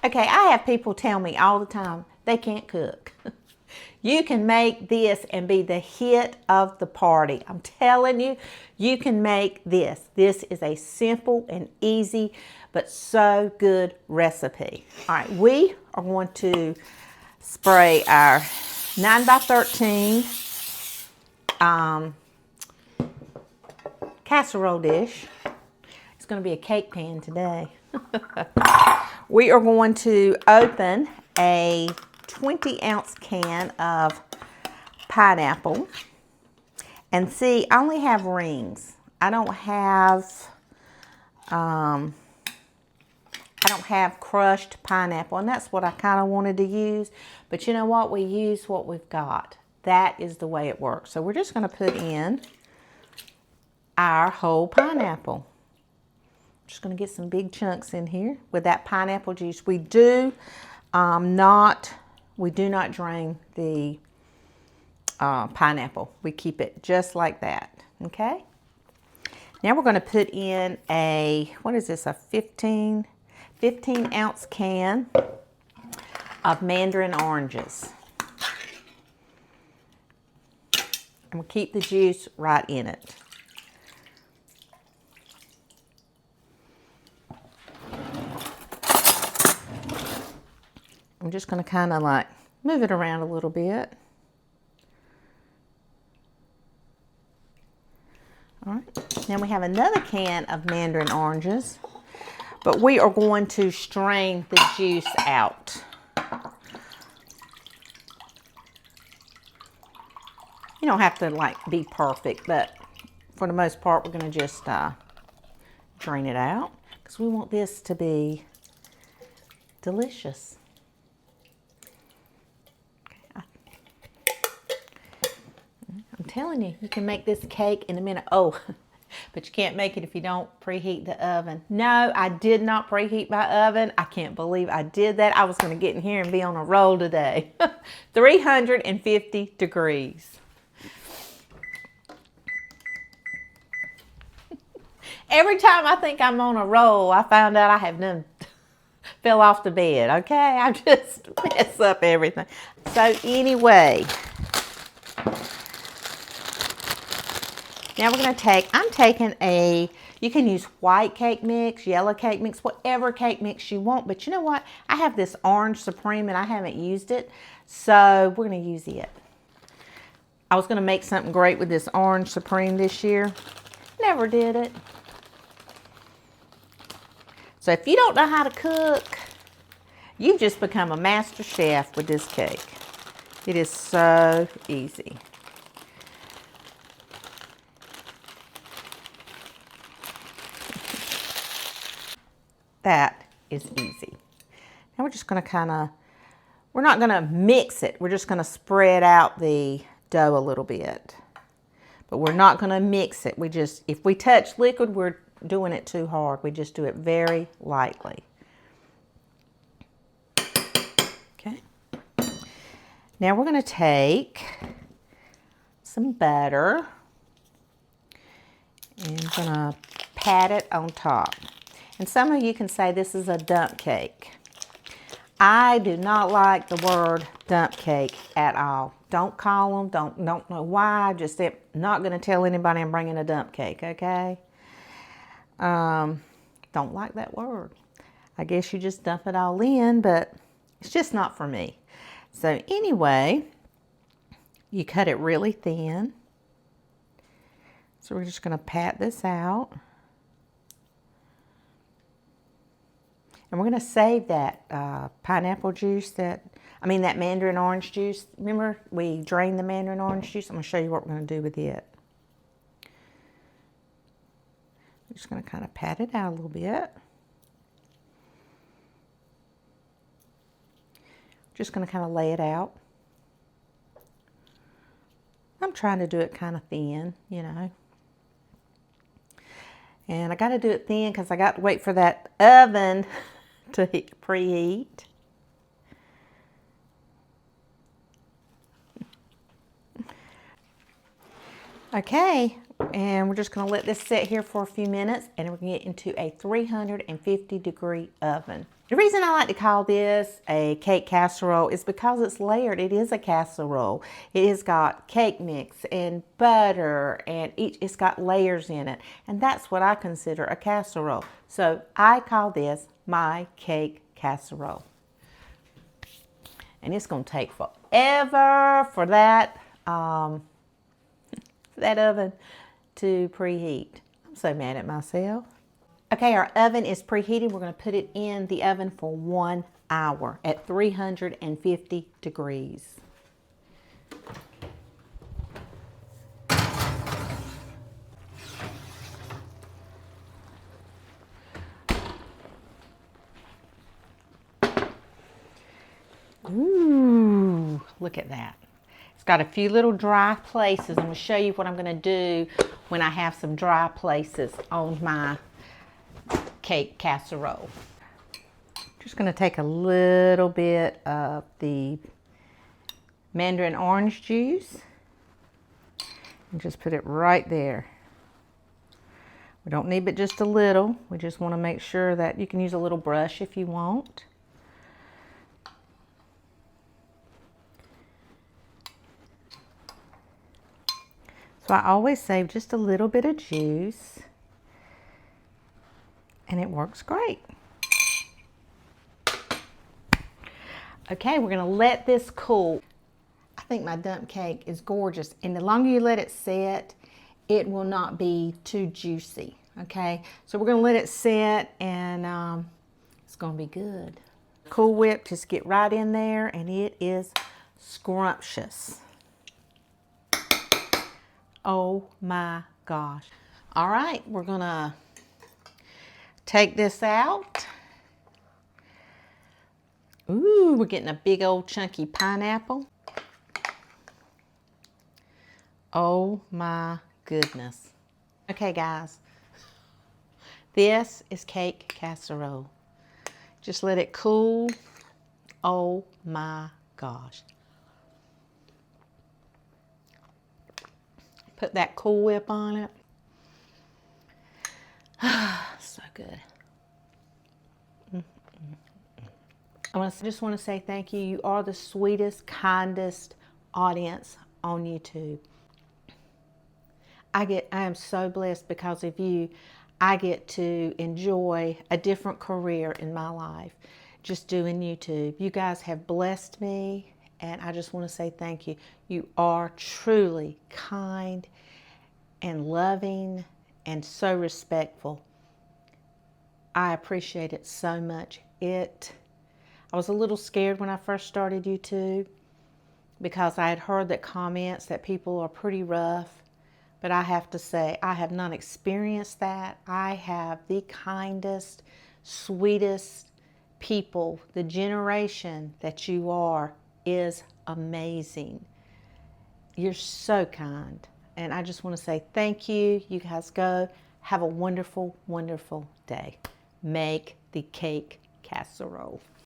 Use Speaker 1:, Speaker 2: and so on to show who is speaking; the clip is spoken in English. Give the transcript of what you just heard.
Speaker 1: Okay, I have people tell me all the time they can't cook. You can make this and be the hit of the party. I'm telling you, you can make this. This is a simple and easy, but so good recipe. All right, we are going to spray our 9x13 casserole dish. It's going to be a cake pan today. We are going to open a 20-ounce can of pineapple. And see, I only have rings. I don't have crushed pineapple, and that's what I kind of wanted to use. But you know what? We use what we've got. That is the way it works. So we're just going to put in our whole pineapple. Just going to get some big chunks in here with that pineapple juice. We do not drain the pineapple. We keep it just like that. Okay. Now we're going to put in a, what is this? A 15-ounce can of Mandarin oranges. And we'll keep the juice right in it. I'm just going to kind of like move it around a little bit. All right. Now we have another can of Mandarin oranges, but we are going to strain the juice out. You don't have to like be perfect, but for the most part, we're going to just drain it out because we want this to be delicious. I'm telling you, you can make this cake in a minute. Oh, but you can't make it if you don't preheat the oven. No, I did not preheat my oven. I can't believe I did that. I was going to get in here and be on a roll today. 350 degrees. Every time I think I'm on a roll, I found out I have done fell off the bed. Okay, I just mess up everything. So anyway, now we're going to take, I'm taking a, you can use white cake mix, yellow cake mix, whatever cake mix you want. But you know what? I have this Orange Supreme and I haven't used it. So we're going to use it. I was going to make something great with this Orange Supreme this year. Never did it. So if you don't know how to cook, you've just become a master chef with this cake. It is so easy. That is easy. Now we're just going to kind of, we're not going to mix it. We're just going to spread out the dough a little bit. But we're not going to mix it. We just, if we touch liquid, we're doing it too hard. We just do it very lightly. Okay. Now we're going to take some butter and I'm going to pat it on top. And some of you can say this is a dump cake. I do not like the word dump cake at all. Don't call them, don't know why, just not going to tell anybody I'm bringing a dump cake, okay? Don't like that word. I guess you just dump it all in, but it's just not for me. So anyway, you cut it really thin. So we're just going to pat this out. And we're going to save that pineapple juice that Mandarin orange juice. Remember, we drained the Mandarin orange juice? I'm going to show you what we're going to do with it. I'm just going to kind of pat it out a little bit. Just going to kind of lay it out. I'm trying to do it kind of thin, you know. And I got to do it thin because I got to wait for that oven to preheat. Okay, And we're just going to let this sit here for a few minutes, and we're going to get into a 350-degree oven. The reason I like to call this a cake casserole is because it's layered. It is a casserole. It has got cake mix and butter, and it's got layers in it. And that's what I consider a casserole. So I call this my cake casserole. And it's going to take forever for that oven to preheat. I'm so mad at myself. Okay, our oven is preheated. We're going to put it in the oven for 1 hour at 350 degrees. Ooh, look at that. It's got a few little dry places. I'm going to show you what I'm going to do when I have some dry places on my cake casserole. Just going to take a little bit of the Mandarin orange juice and just put it right there. We don't need but just a little. We just want to make sure that you can use a little brush if you want. So I always save just a little bit of juice, and it works great. Okay, we're going to let this cool. I think my dump cake is gorgeous, and the longer you let it sit, it will not be too juicy. Okay, so we're going to let it sit, and it's going to be good. Cool Whip, just get right in there, and it is scrumptious. Oh my gosh. All right, we're going to take this out. Ooh, we're getting a big old chunky pineapple. Oh my goodness. Okay, guys. This is cake casserole. Just let it cool. Oh my gosh. Put that Cool Whip on it. So good. I just want to say thank you. You are the sweetest, kindest audience on YouTube. I am so blessed because of you. I get to enjoy a different career in my life just doing YouTube. You guys have blessed me, and I just want to say thank you. You are truly kind and loving and so respectful. I appreciate it so much. I was a little scared when I first started YouTube because I had heard that comments that people are pretty rough, but I have to say I have not experienced that. I have the kindest, sweetest people. The generation that you are is amazing. You're so kind, and I just want to say thank you. You guys go. Have a wonderful, wonderful day. Make the cake casserole.